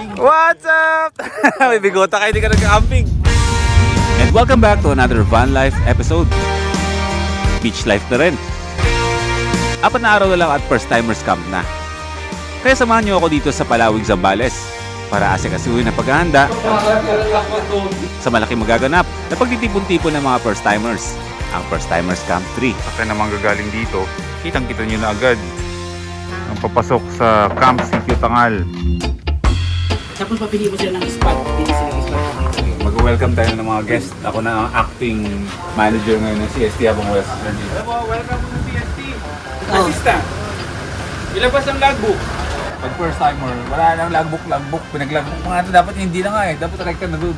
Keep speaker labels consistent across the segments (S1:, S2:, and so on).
S1: nag-camping.
S2: What's up? May bigota kayo, hindi ka nag-camping.
S3: And welcome back to another Van Life episode. Beach life na rin. 4 na araw na lang at first timers camp na. Kaya samahan niyo ako dito sa Palawig, Zambales para asikasuhin ang paghahanda sa malaking magaganap na pagtitipon-tipon ng mga first timers. Ang First Timers Camp 3.
S2: Sa naman gagaling dito, kitang-kita nyo na agad ang papasok sa Camp Sitio Tangal.
S1: Tapos papili mo sila ng spot. Pili sila ng spot.
S3: Mag-welcome tayo ng mga guest. Ako na ang acting manager ngayon ng CST habang wala sa Sergio.
S4: Welcome to CST. Assistant. Ilabas ang logbook.
S3: Pag first timer, wala nang logbook. Pinag-logbook mga ito. Dapat hindi na nga eh. Dapat rekta na doon.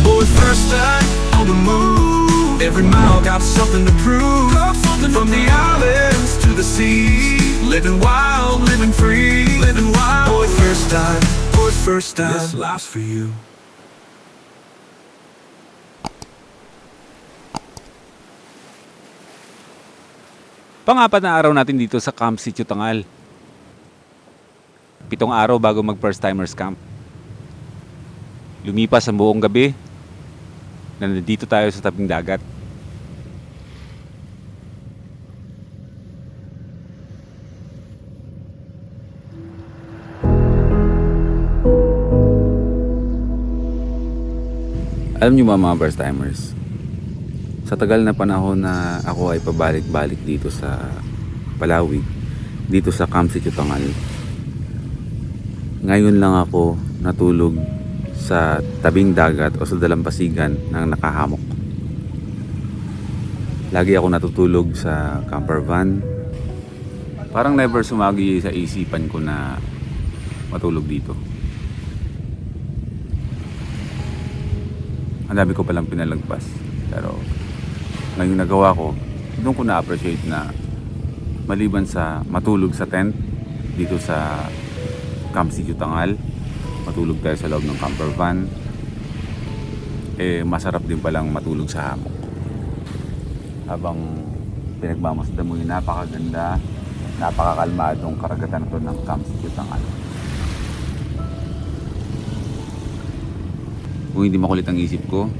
S5: Boy, first time on the move. Every mile got something to prove. From the islands to the sea. Living wild, living free. Living wild. Boy, first time. Boy, first time. This life's for you.
S3: Pang-4 na araw natin dito sa Camp Sitio Tangal. 7 araw bago mag first timers camp. Lumipas ang buong gabi na nandito tayo sa tabing dagat. Alam niyo ba mga first timers, sa tagal na panahon na ako ay pabalik-balik dito sa Palawig, dito sa Camp Sitio Tangal, ngayon lang ako natulog sa tabing dagat o sa dalampasigan ng nakahamok. Lagi ako natutulog sa camper van. Parang never sumagi sa isipan ko na matulog dito. Ang dami ko palang pinalagpas, pero ngayon nagawa ko, doon ko na-appreciate na maliban sa matulog sa tent dito sa Camp Sitio Tangal, matulog tayo sa loob ng camper van, masarap din palang matulog sa hammock habang pinagmamasdan mo yung napakaganda, napakakalmadong karagatan ito ng Camp Sitio Tangal. Kung hindi makulit ang isip ko,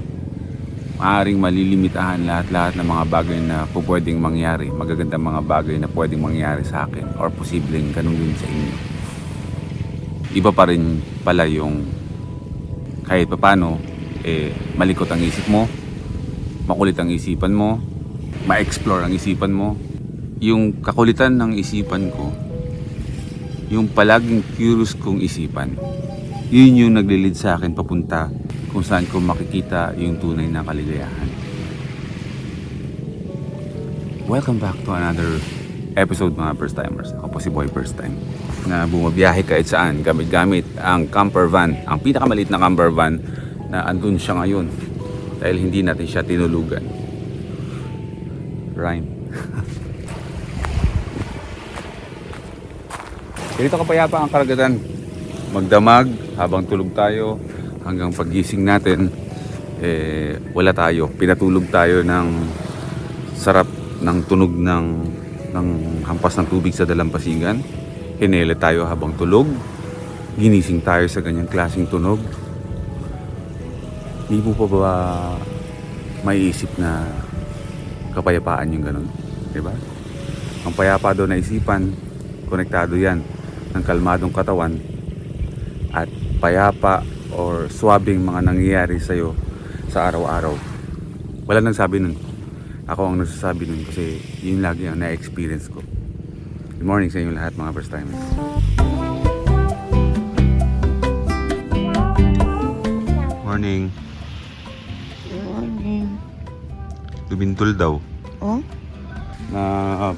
S3: maaaring malilimitahan lahat-lahat ng mga bagay na pwedeng mangyari, magagandang mga bagay na pwedeng mangyari sa akin or posibleng ganun din sa inyo. Iba pa rin pala yung kahit papano malikot ang isip mo, makulit ang isipan mo, ma-explore ang isipan mo. Yung kakulitan ng isipan ko, yung palaging curious kong isipan, yun yung naglilid sa akin papunta kung saan ko makikita yung tunay na kaligayahan. Welcome back to another episode mga first timers. Ako po si Boy First Time na bumabiyahe kahit saan gamit ang camper van, ang pinakamaliit na camper van na andun siya ngayon dahil hindi natin siya tinulugan. Rhyme. Ganito kapayapa ang karagatan, magdamag habang tulog tayo hanggang paggising natin wala tayo, pinatulog tayo ng sarap ng tunog ng hampas ng tubig sa dalampasigan. Hinele tayo habang tulog, ginising tayo sa ganyang klaseng tunog. Hindi mo pa ba maiisip na kapayapaan yung ganun, diba? Ang payapa daw na isipan, konektado yan ng kalmadong katawan at payapa or swabing mga nangyayari sa'yo sa araw-araw. Wala nang sabi nun, ako ang nagsasabi nun kasi yun lagi ang na-experience ko. Good morning sa inyo lahat mga first timers.
S2: Morning.
S6: Morning.
S2: Lumintol daw.
S6: Oh?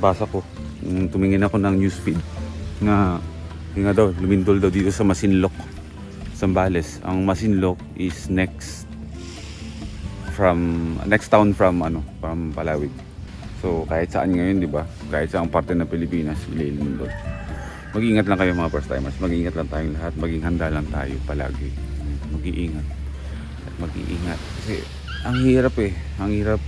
S2: Basa ko. Tumingin ako ng newsfeed na yun nga daw, lumintol daw dito sa Masinloc, Zambales. Ang Masinloc is next town from Palawig. So kahit saan ngayon, di ba? Kahit saan parte ng Pilipinas, ililin doon. Mag-iingat lang kayo mga first timers. Mag-iingat lang tayong lahat. Maging handa lang tayo palagi. Mag-iingat. At mag-iingat. Kasi ang hirap Ang hirap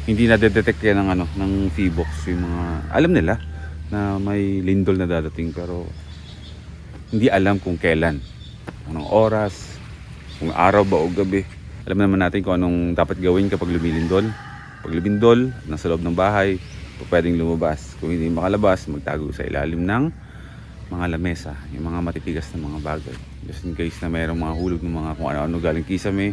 S2: hindi na detect yan ng ng Feebox, yung mga alam nila na may lindol na dadating pero hindi alam kung kailan, anong oras, kung araw ba o gabi. Alam naman natin kung anong dapat gawin kapag lumilindol. Pag lumindol, nasa loob ng bahay, pwedeng lumabas. Kung hindi makalabas, magtago sa ilalim ng mga lamesa, yung mga matitigas na mga bagay. Just in case na mayroong mga hulog ng mga kung ano-ano galing kisame,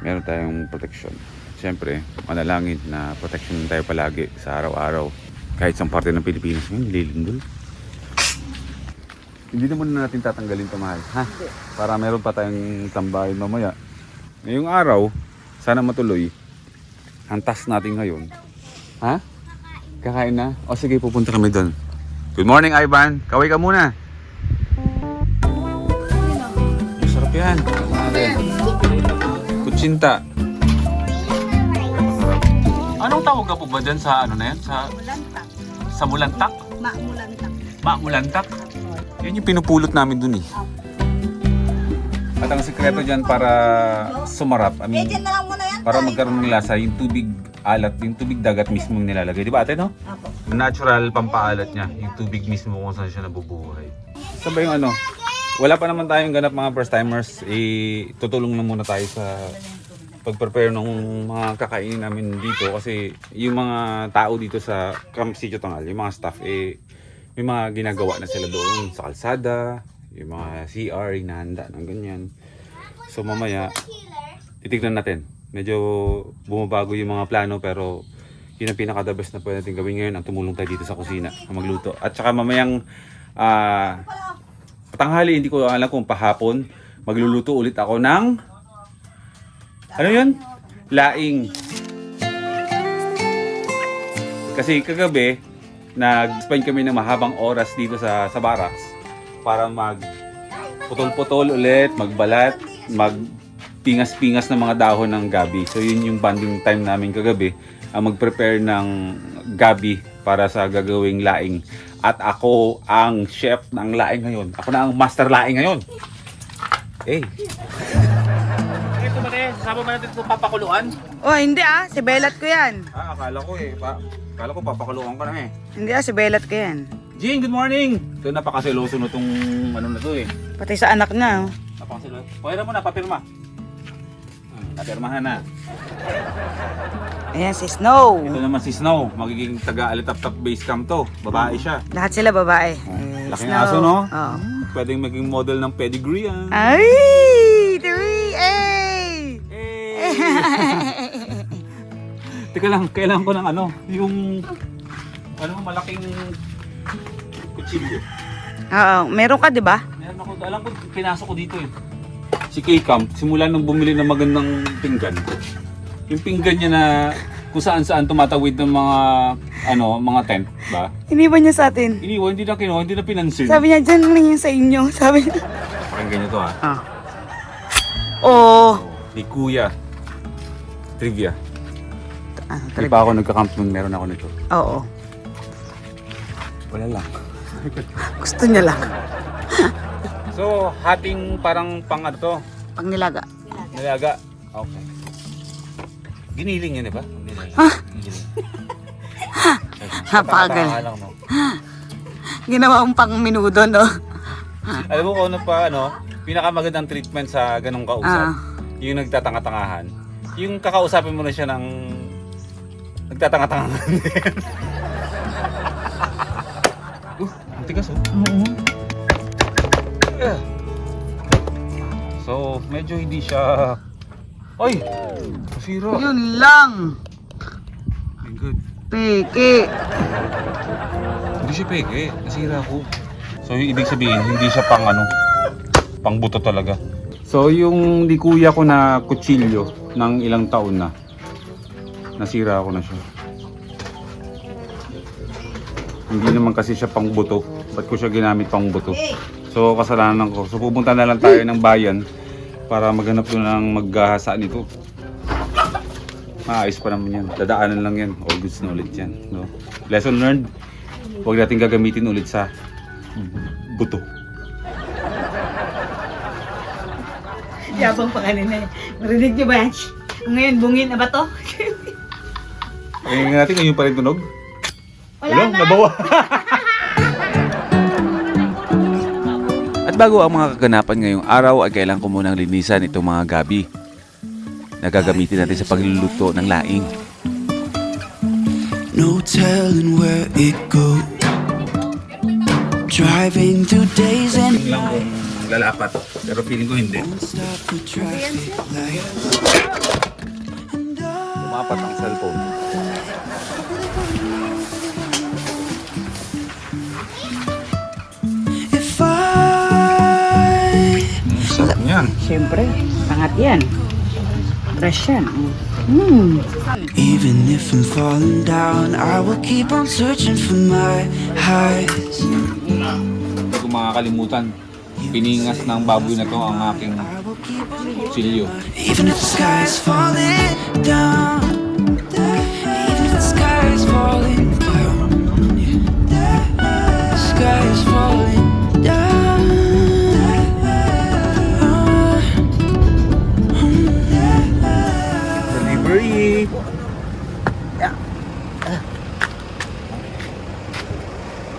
S2: meron tayong protection. Siyempre, manalangin na protection tayo palagi sa araw-araw. Kahit sa parte ng Pilipinas ngayon, nililindol. Hindi naman natin tatanggalin ito, mahal. Ha? Para meron pa tayong tambahin mamaya. Ngayong araw, sana matuloy. Ang task natin ngayon. Ha? Kakain na? O sige, pupunta kami doon. Good morning, Ivan. Kaway ka muna. Masarap yan. Kutsinta. Anong tawag ka po ba dyan sa ano na yan?
S6: Mulantak.
S2: Sa Mulantak?
S6: Mulantak.
S2: Mulantak? Yan yung pinupulot namin dun eh. At ang sekreto dyan para sumarap,
S6: Dyan na lang muna yan.
S2: para magkaroon ng lasa, yung tubig alat, yung tubig dagat mismo yung nilalagay. Di ba ate, no?
S6: Apo.
S2: Natural pampaalat niya, yung tubig mismo kung saan siya nabubuhay. Saan ba yung ano? Wala pa naman tayong ganap mga first timers, tutulong na muna tayo sa pag-prepare ng mga kakainin namin dito kasi yung mga tao dito sa Camp Sitio Tangal, yung mga staff, may mga ginagawa na sila doon sa kalsada, yung mga CR, inahanda ng ganyan. So mamaya, titignan natin. Medyo bumabago yung mga plano pero yun ang pinaka-the best na pwede natin gawin ngayon, ang tumulong tayo dito sa kusina, ang magluto. At saka mamayang tanghali, hindi ko alam kung pahapon, magluluto ulit ako ng ano yun? Laing. Kasi kagabi, nag-spend kami ng mahabang oras dito sa barracks para mag putol-putol ulit, magbalat, magpingas-pingas ng mga dahon ng gabi. So yun yung bonding time namin kagabi, ang mag-prepare ng gabi para sa gagawing laing. At ako ang chef ng laing ngayon. Ako na ang master laing ngayon. Hey.
S1: Ito ba rin? Kasama ba natin itong papakuluan?
S6: Oh, hindi si Belat ko yan.
S2: Akala ko akala ko papakuluan ka na eh.
S6: Hindi si Belat ko yan.
S2: Jing, good morning! Ito napakaseloso na itong ano na to eh.
S6: Pati sa anak na.
S2: Napakaseloso. Pwede mo na, papirma. Napirmahan na.
S6: Ayan si Snow.
S2: Ito naman si Snow, magiging taga-Alitap-Tap base camp to. Babae siya.
S6: Lahat sila babae.
S2: Laking aso, no?
S6: Oo.
S2: Pwedeng maging model ng pedigree yan.
S6: Ay!
S2: Teka lang, kailangan ko ng yung malaking kutsilyo.
S6: Oo, meron ka 'di ba?
S2: Meron ako, alam ko, pinasok ko dito eh. Si K-Camp, simula nung bumili ng magandang pinggan. Yung pinggan niya na kung saan-saan tumatawid ng mga tent, ba?
S6: Iniwan niya sa atin.
S2: Iniwan, hindi na pinansin.
S6: Sabi niya, dyan lang yun sa inyo. Sabi niya.
S2: Pakinggan niyo to ha.
S6: Oh.
S2: Ni Kuya. Trivia. Hindi pa ako nagka-camp nung meron ako nito.
S6: Oo.
S2: Wala lang.
S6: Gusto niya lang.
S2: So, hating parang pang ano to?
S6: Pang nilaga.
S2: Nilaga. Okay. Giniling yun, di ba? Giniling.
S6: Hapagal.
S2: Lang, no?
S6: Ginawa mong pang minudo, no?
S2: Alam mo kung ano pa, pinakamagandang treatment sa ganong kausap, yung nagtatanga-tangahan. Yung kakausapin mo na siya ng nagtatanga-tangahan din. Ang tigas, oh. So, medyo hindi siya... Ay! Masira.
S6: Yun lang.
S2: Good.
S6: Peke.
S2: Hindi siya peke. Nasira ako. So, yung ibig sabihin, hindi siya pang buto talaga. So, yung di kuya ko na kutsilyo ng ilang taon na, nasira ako na siya. Hindi naman kasi siya pang buto. Ba't ko siya ginamit pang buto? So, kasalanan ko. So, pupunta na lang tayo ng bayan para maghanap doon ng maghahasa nito. Maayos pa naman yan. Dadaanan lang yan. All goods na ulit yan. No? Lesson learned. Huwag natin gagamitin ulit sa buto.
S6: Yabang pa kanina eh. Marinig niyo ba yan? Ngayon, bungin na ba to?
S2: Ngayon natin, ngayon pa rin tunog. Wala na. Nabawa.
S3: At bago ang mga kaganapan ngayong araw ay kailangan ko munang linisan itong mga gabi na gagamitin natin sa pagluluto ng laing.
S7: No telling where it goes. Driving through days and
S2: Lang kung lalapat. Pero feeling ko hindi.
S7: won't stop for traffic light.
S2: Lumapat ang cellphone.
S7: If I
S2: Sarap niyan.
S6: Siyempre, angat yan. Fresh yan.
S7: even if I'm falling down, I will keep on searching for my highs.
S3: Hindi ko makakalimutan. Piningas ng baboy na to ang aking
S7: I will keep on
S3: silyo.
S7: even if the sky is falling down. Even if the sky is falling down. The sky is falling down.
S2: Delivery!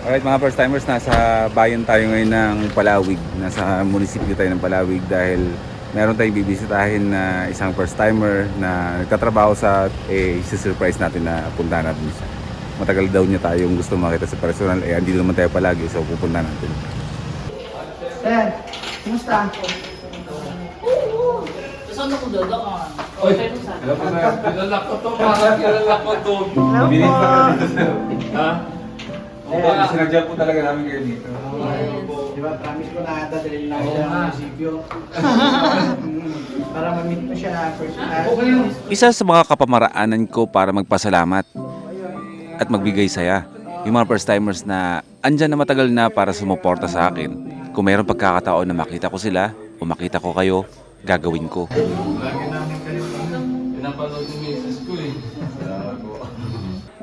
S2: Alright mga first timers, nasa bayan tayo ngayon ng Palawig. Nasa munisipyo tayo ng Palawig dahil meron tayong bibisitahin na isang first timer na nagtatrabaho sa isi-surprise natin na punta natin siya. Matagal daw niya tayong gusto makita sa personal, andito naman tayo palagi, so pupunta natin.
S6: Sir, kumusta?
S1: Saan ako dadaan?
S2: Hello po sir.
S4: Kilala ko to, parang kilala ko to.
S2: Bilis pa kayo dito sir.
S4: Ha?
S2: Sinadya po talaga namin kayo dito.
S1: Di ba, promise ko na dadalhin lang siya ng munisipyo. Para ma-meet mo siya personal.
S3: Isa sa mga kapamaraanan ko para magpasalamat at magbigay saya. Yung mga first timers na andyan na matagal na para sumuporta sa akin. Kung mayroong pagkakataon na makita ko sila o makita ko kayo, gagawin ko.
S4: Pinapanood yung misis ko eh.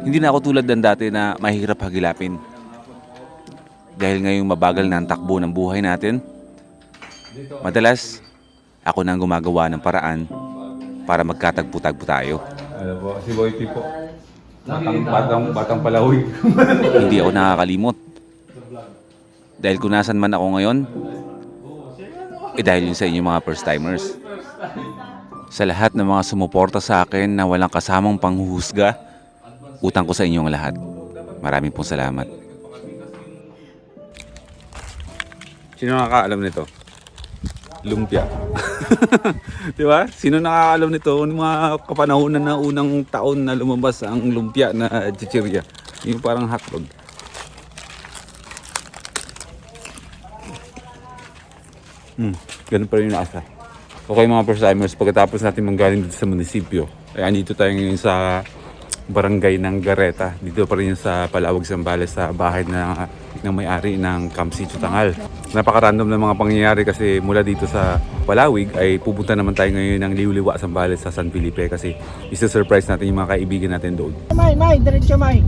S3: Hindi na ako tulad ng dati na mahirap hagilapin. Dahil ngayong mabagal na ang takbo ng buhay natin, madalas ako na ang gumagawa ng paraan para magkatagpo-tagpo tayo.
S2: Ano po, si Boy P po. Batang Palawig.
S3: Hindi ako nakakalimot. Dahil kung nasan man ako ngayon, dahil yun sa inyo mga first timers. Sa lahat ng mga sumuporta sa akin na walang kasamang panghuhusga, utang ko sa inyong lahat. Maraming pong salamat.
S2: Sino nakakaalam nito? Lumpia. Di ba? Sino nakakaalam nito? Yung mga kapanahonan na unang taon na lumabas ang lumpia na chichirya. Yung parang hotdog. Ganun pa rin yung lasa. Okay mga first timers, pagkatapos natin manggaling dito sa munisipyo, ay andito tayo ngayon sa barangay ng Gareta. Dito pa rin sa Palawag, Zambales, sa bahay ng may-ari ng Camp Sitio Tangal. Napaka-random ng mga pangyayari kasi mula dito sa Palawig ay pupunta naman tayo ngayon ng Liuliwa, Zambales sa San Felipe kasi isa-surprise natin yung mga kaibigan natin doon.
S1: May, diretso may.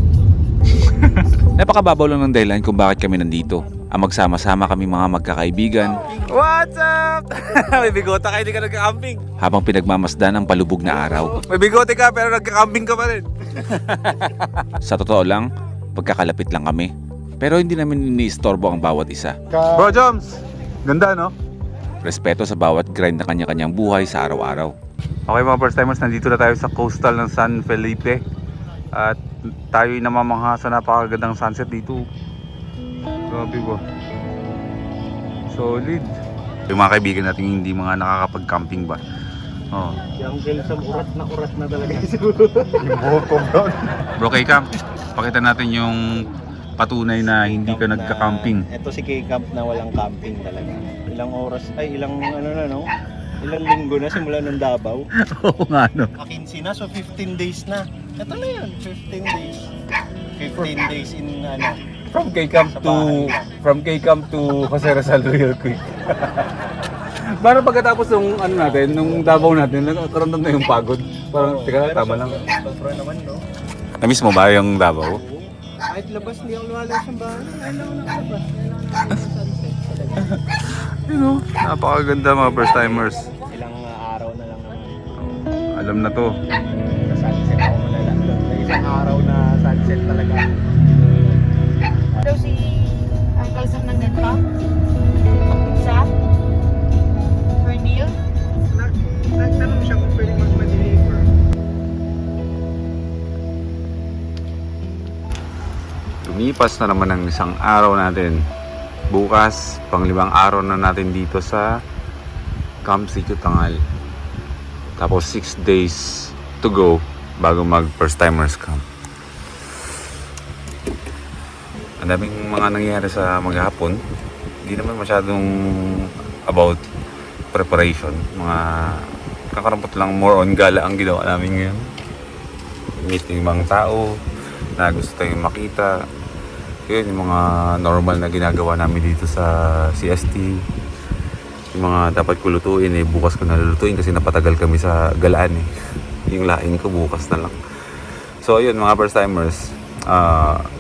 S3: Napakababaw lang ng dahilan kung bakit kami nandito. Ang magsama-sama kami mga magkakaibigan.
S2: What's up? May bigote ka, hindi ka nagka-camping.
S3: Habang pinagmamasdan ang palubog na araw.
S2: May bigote ka pero nagka-camping ka pa rin.
S3: Sa totoo lang, pagkakalapit lang kami. Pero hindi namin iniistorbo ang bawat isa.
S2: Bro Joms, ganda no?
S3: Respeto sa bawat grind na kanya-kanyang buhay sa araw-araw.
S2: Okay mga first timers, nandito na tayo sa coastal ng San Felipe. At tayo'y namamangha sa napakagandang sunset dito. Grabe ba? Solid. Yung mga kaibigan natin hindi mga nakakapag-camping ba? Oh.
S1: Yung Gelsam, urat na talaga.
S2: Yung buhok ko bro. Bro K-Camp, pakita natin yung patunay na hindi ka nagka-camping.
S8: Ito si K-Camp na walang camping talaga. Ilang oras, ilang ilang linggo na simula ng Davao.
S2: Oo nga no.
S8: 15 na, so 15 days na. Ito na yun, 15 days. 15 days in
S2: From K-Camp to Jose Rizal real quick. Para pagkatapos nung natin, nung Davao natin, nagkaroon na yung pagod. Parang, teka, tama lang.
S8: Sobra naman, no?
S2: Na-miss mo ba yung Davao?
S8: Kahit labas, hindi ako lumalas ng bahay. Ayaw na nakalabas. Kailangan ng sunset.
S2: You know, napakaganda mga first timers.
S8: Ilang araw na lang naman.
S2: Alam na to.
S8: Sunset ako malalang doon. Isang araw na sunset talaga.
S6: Daw si Uncle Sam ng ganito? Isa? For Neil?
S8: Nagtanong siya kung pwede mag-deliver.
S3: Lumipas na naman ang isang araw natin. Bukas, pang-5 araw na natin dito sa Camp Sitio Tangal. Tapos 6 days to go bago mag first timers camp. Ang daming mga nangyayari sa maghapon. Hindi naman masyadong about preparation. Mga kakarampot lang, more on gala ang ginawa namin ngayon. Meet yung ibang tao na gusto tayong makita. Yun, yung mga normal na ginagawa namin dito sa CST. Yung mga dapat ko lutuin, bukas ko na lulutuin kasi napatagal kami sa galaan yung laing ko bukas na lang. So ayun mga first timers,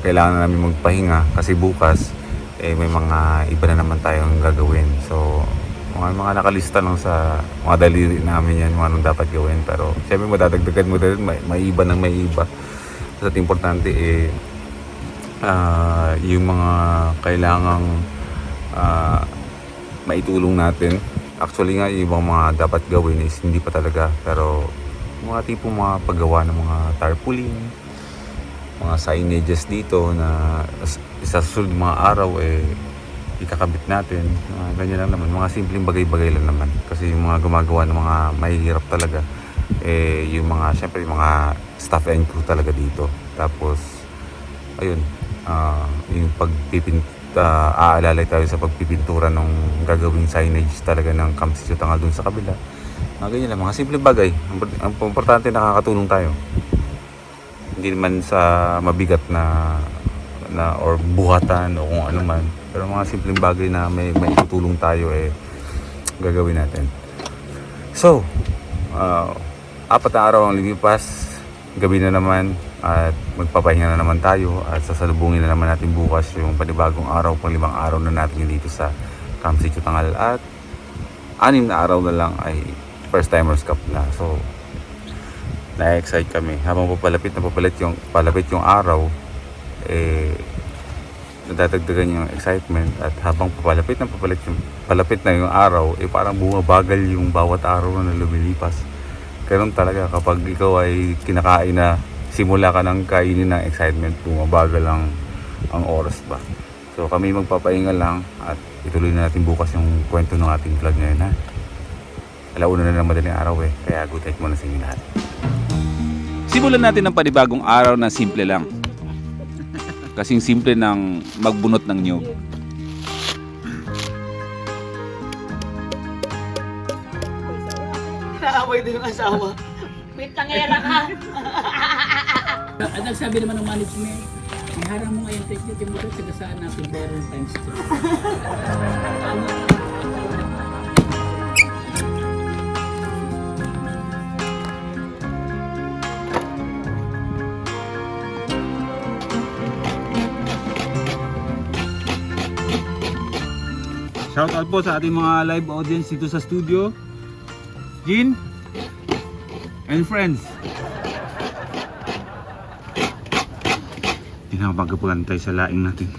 S3: kailangan na namin magpahinga kasi bukas may mga iba na naman tayong gagawin. So mga nakalista lang sa mga daliri namin yan, mga anong dapat gawin. Pero syempre madadagdagan mo din, may iba nang may iba. So importante yung mga kailangang maitulong natin. Actually nga, yung ibang mga dapat gawin is hindi pa talaga. Pero mga tipong mga paggawa ng mga tarpaulin, mga signages dito na sa susunod mga araw ikakabit natin. Ganyan lang naman. Mga simpleng bagay-bagay lang naman. Kasi yung mga gumagawa ng mga mahihirap talaga, yung mga, syempre yung mga staff and crew talaga dito. Tapos, ayun, yung aalalay tayo sa pagpipintura ng gagawing signage talaga ng Camp Sitio Tangal dun sa kabila. Ganyan lang, mga simpleng bagay. Ang importante, nakakatulong tayo. Hindi naman sa mabigat na or buhatan o kung ano man. Pero mga simpleng bagay na may itutulong tayo gagawin natin. So, 4 na araw ang lilipas. Gabi na naman at magpapahinga na naman tayo at sasalubungin na naman natin bukas yung panibagong araw, pang 5 araw na natin dito sa Camp Sitio Tangal at 6 na araw na lang ay first timers cup na. So na-excite kami habang papalapit yung araw, nadadagdagan yung excitement at habang palapit na yung araw, parang bumabagal yung bawat araw na lumilipas. Ganun talaga kapag ikaw ay kinakain na, simula ka ng kainin ng excitement, bumabagal ang oras ba. So kami magpapahinga lang at ituloy na natin bukas yung kwento ng ating vlog ngayon, ha. Alauna na ng madaling araw kaya good night muna sa inyo lahat.
S2: Simulan natin ang panibagong araw na simple lang. Kasing simple ng magbunot ng niyog.
S1: Naaway din yung asawa.
S6: Wait, tangera ka.
S1: At nagsabi naman ng management, iharang mo ngayon technique yung motor, sagasaan natin better times 2.
S2: Shout out po sa ating mga live audience dito sa studio. Jean and friends. Hindi na magpagantay sa laing natin.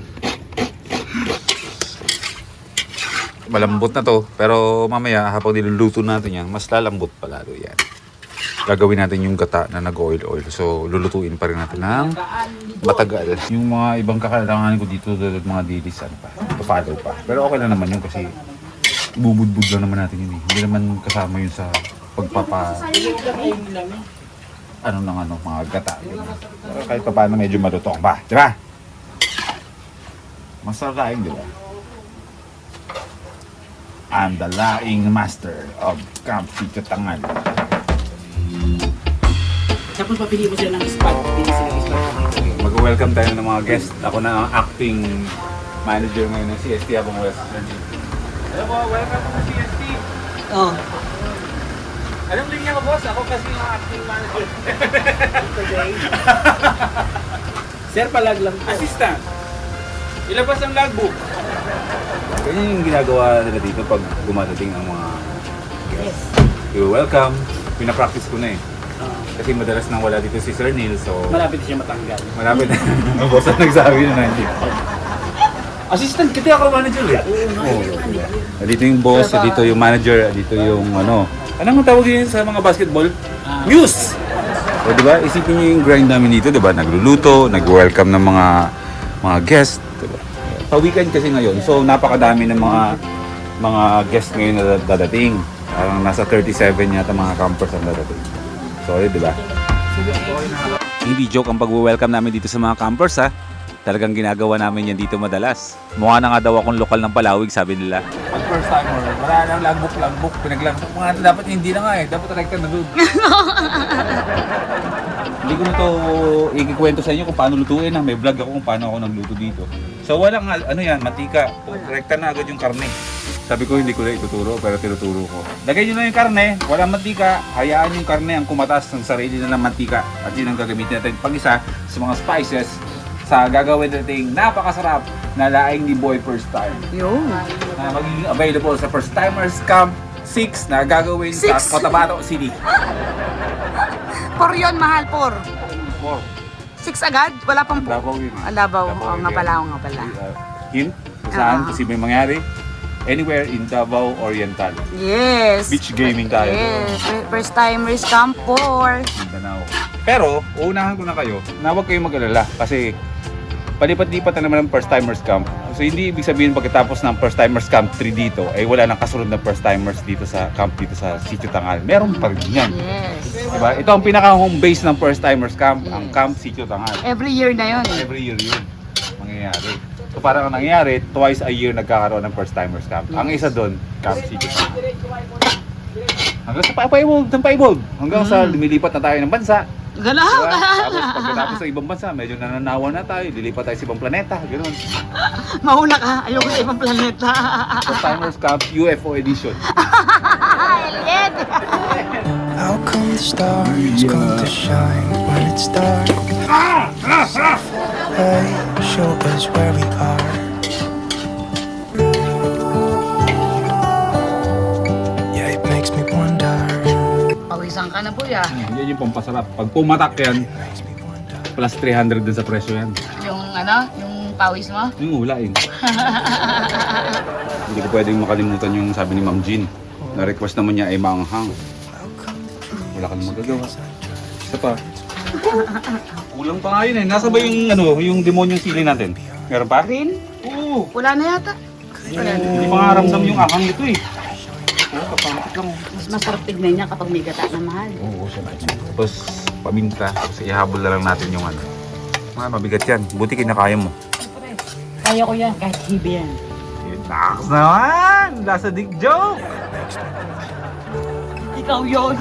S2: Malambot na to, pero mamaya habang niluluto natin yan, mas lalambot pa lalo yan. Gagawin natin yung gata na nag-oil. So lulutuin pa rin natin ng matagal. Yung mga ibang kakalanganin ko dito, mga dilis, pa-follow pa. Pero okay lang naman yun kasi bubudbud lang naman natin yun. Hindi naman kasama yun sa mga gata. Pero kahit pa paano medyo malutong pa. Diba? Masarap laing, diba? I'm the laing master of Camp Sitio Tangal.
S1: Tapos papili mo sila ng spot. Pili sila ng spot.
S2: Mag-welcome tayo ng mga guest. Ako na ang acting manager ngayon ng CST habang West.
S4: Hello po, welcome to CST.
S1: Oh.
S4: Anong linya ko, boss? Ako kasi yung acting manager.
S1: Sir, palag lang po.
S4: Assistant. Ilabas ang logbook.
S2: Ganyan yung ginagawa nila dito pag dumadating ang mga guests. You're welcome. Pinapractice ko na Kasi madalas nang wala dito si Sir Neil, so
S1: Malapit siya matanggal.
S2: malapit na. Ang boss ang nagsabi na hindi.
S1: Assistant, kita ako manager eh.
S2: Dito yung boss, dito yung manager, dito yung ano. Anong tawag yun sa mga basketball? Muse! So, di ba? Isipin niyo yung grind namin dito, di ba? Nagluluto, nag-welcome ng mga guest, di ba? Pa-weekend kasi ngayon, so napakadami ng mga guest ngayon na dadating. Parang nasa 37 yata mga campers ang dadating. Sorry, di ba? Hindi joke ang pag-welcome namin dito sa mga campers, ha? Talagang ginagawa namin yan dito madalas. Mukha na nga daw akong lokal ng Palawig, sabi nila.
S3: Pag first timer, wala nang logbook, pinaglagbok mga dapat hindi na nga eh. Dapat direct ka na doon.
S2: Hindi ko na to ikikwento sa inyo kung paano lutuin. May vlog ako kung paano ako nagluto dito. So walang ano yan, mantika. Rekta na agad yung karne. Sabi ko hindi ko na ituturo pero tinuturo ko. Lagay nyo na yung karne, walang mantika. Hayaan yung karne ang kumatas ng sarili na ng mantika. At yun ang gagamitin natin pag-isa sa mga spices sa gagawin nating napakasarap na laing ni Boy First Time.
S6: Yun.
S2: Na magiging available sa First Timers Camp 6 na gagawin sa Cotabato City.
S6: Por yun, mahal, por.
S2: 4.
S6: 6 agad? Wala pang...
S2: Davao yun.
S6: Alabaw.
S2: Davao
S6: Oo nga
S2: yun.
S6: pala, oo nga pala.
S2: Hint kung saan posibleng mangyari. Anywhere in Davao Oriental.
S6: Yes.
S2: Beach gaming tayo.
S6: Yes. First timers camp por.
S2: Mindanao. Pero, uunahan ko na kayo na huwag kayong mag-alala kasi palipat-lipat na naman ang First Timers Camp. So hindi ibig sabihin pagkatapos ng First Timers Camp 3 dito ay wala nang kasunod na First Timers dito sa camp dito sa Sitio Tangal. Meron pa rin yan.
S6: Yes.
S2: Diba? Ito ang pinaka-home base ng First Timers Camp, ang Camp Sitio Tangal.
S6: Every year na yun.
S2: Every year yun mangyayari. So parang ang nangyayari, twice a year nagkakaroon ng First Timers Camp. Ang isa doon, Camp Sitio Tangal. Hanggang sa Paibog, hanggang sa lumilipat na tayo ng bansa.
S6: Galaw.
S2: Diba? Tapos pagkatapos sa ibang bansa, medyo nananawa na tayo, lilipat tayo sa ibang planeta, ganoon.
S6: Mauna ka. Ayoko sa ibang planeta.
S2: First Timers Camp UFO Edition.
S6: Alien.
S7: How come the stars come to shine when it's dark? They show us where we are. Yeah, it makes me wonder.
S6: Pawisan ka na po ya.
S2: Yan yung pampasarap. Pag pumatak yan, plus 300 din sa presyo yan.
S6: Yung ano, yung pawis mo.
S2: Yung hulain. Hindi ko pwedeng makalimutan yung sabi ni Ma'am Jean. Na-request naman niya ay maanghang. Wala ka na magagawa. Isa pa. Kulang pa nga yun eh. Nasa ba yung, yung demonyong sili natin? Meron pa?
S6: Green?
S2: Oo.
S6: Wala na yata.
S2: Hindi pa nga ramdam yung ahang ito eh. Kapangit lang.
S6: Mas masarap tignan niya kapag may gata na mahal.
S2: Oo, tapos paminta. Tapos ihabol na lang natin yung ano. Mabigat yan. Buti kinakaya mo.
S6: Kaya ko yan, kahit hibi yan.
S2: Naks naman! Nasa dick joke!
S6: Ikaw yun.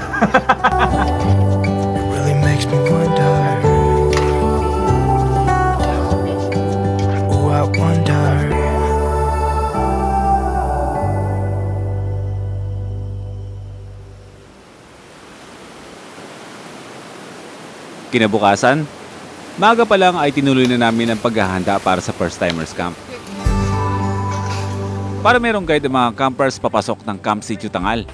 S7: It really makes me wonder. Oh, I wonder.
S3: Kinabukasan, maaga pa lang ay tinuloy na namin ang paghahanda para sa First Timers Camp. Para merong guide ang mga campers papasok ng Camp Sitio Tangal.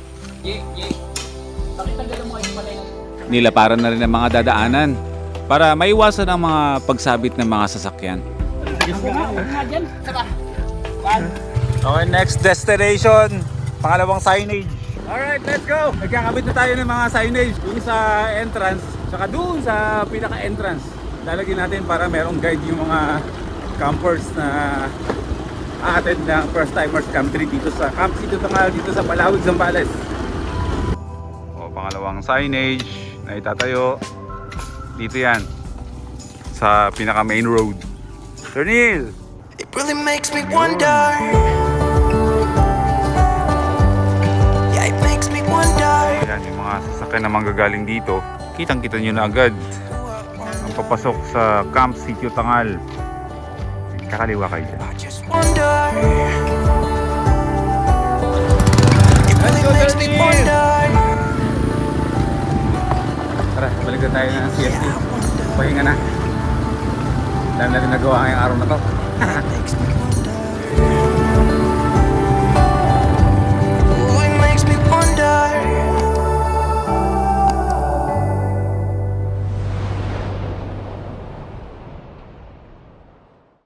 S3: Nilaparan na rin ang mga dadaanan para maiwasan ang mga pagsabit ng mga sasakyan.
S2: Okay, next destination. Pangalawang signage. Alright, let's go! Nagkakabit na tayo ng mga signage dun sa entrance, saka dun sa pinaka-entrance. Lalagyan natin para merong guide yung mga campers na a-attend ng First Timers Camp 3 dito sa Camp Sitio Tangal, dito sa Palawig, Zambales. O, pangalawang signage na itatayo. Dito yan. Sa pinaka-main road. Sir Neil!
S7: It really makes me wonder. Yeah, it makes me wonder.
S2: Ayan, yung mga sasakyan na manggagaling dito, kitang-kita nyo na agad ang papasok sa Camp Sitio Tangal. Kakaliwa kayo dyan.
S7: I just wonder. It really makes me wonder.
S2: Tara, balik na tayo ng CFC. Pahinga na. Dahil natin nagawa ngayong araw na to.
S7: It makes me wonder.